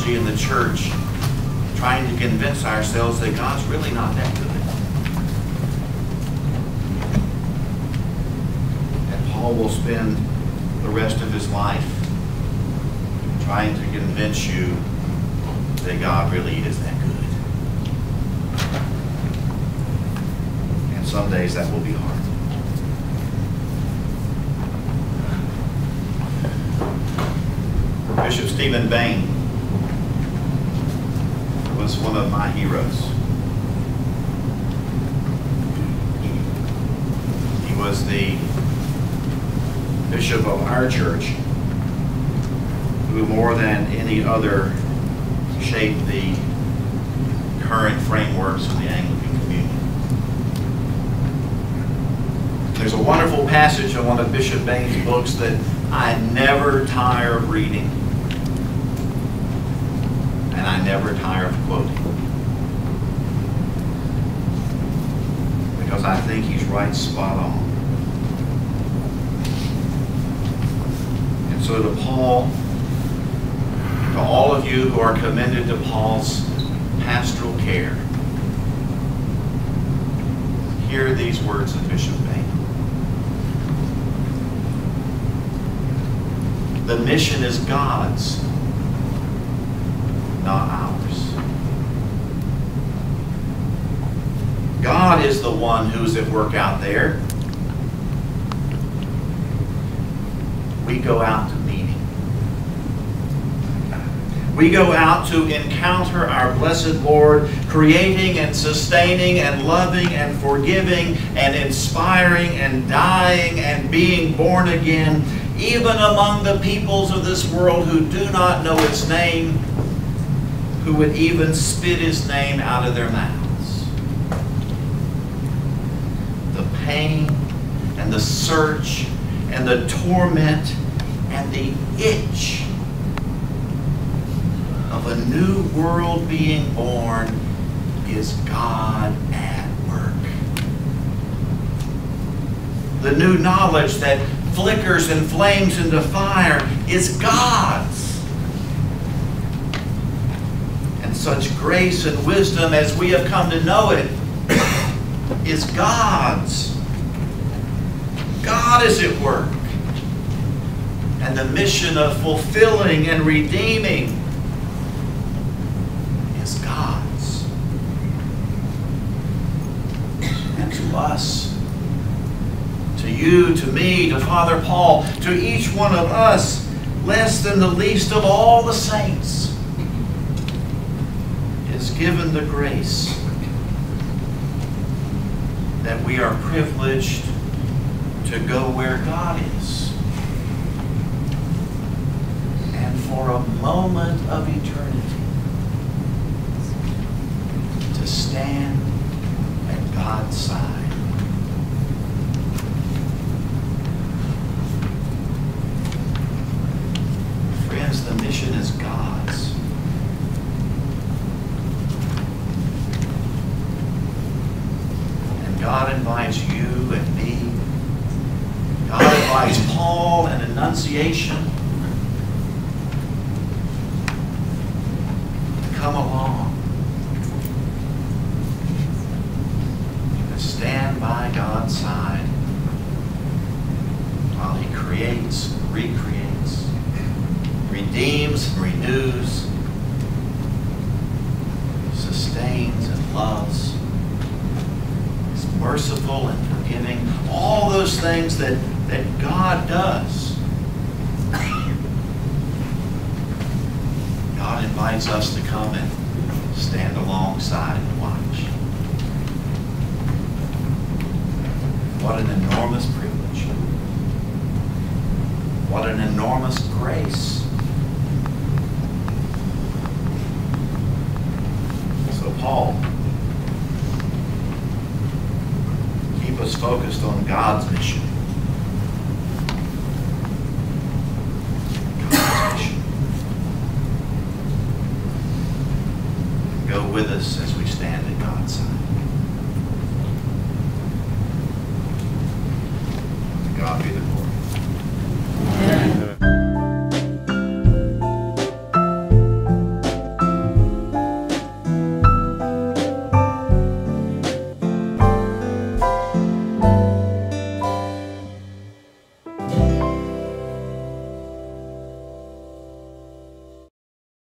clergy and the church trying to convince ourselves that God's really not that good. And Paul will spend the rest of his life trying to convince you that God really is that good. And some days that will be hard. Bishop Stephen Bain was one of my heroes. He was the bishop of our church who more than any other shaped the current frameworks of the Anglican Communion. There's a wonderful passage in one of Bishop Bain's books that I never tire of reading, and I never tire of quoting, because I think he's right spot on. And so to Paul, to all of you who are commended to Paul's pastoral care, hear these words of Bishop Bain. The mission is God's, not ours. God is the one who's at work out there. We go out to meet Him. We go out to encounter our blessed Lord, creating and sustaining and loving and forgiving and inspiring and dying and being born again, even among the peoples of this world who do not know His name, who would even spit His name out of their mouths. The pain and the search and the torment and the itch of a new world being born is God at work. The new knowledge that flickers and flames into fire is God's. And such grace and wisdom as we have come to know it is God's. God is at work. And the mission of fulfilling and redeeming is God's. And to us, to you, to me, to Father Paul, to each one of us, less than the least of all the saints, is given the grace that we are privileged to go where God is. And for a moment of eternity, to stand at God's side. Friends, the mission is God's. And God invites you and me. God invites Paul and Annunciation to come along and stand by God's side while He creates, recreates, redeems and renews, sustains and loves, is merciful and forgiving, all those things that God does. God invites us to come and stand alongside and watch. What an enormous privilege. What an enormous grace. So Paul, keep us focused on God's mission. God's mission. Go with us as we stand at God's side.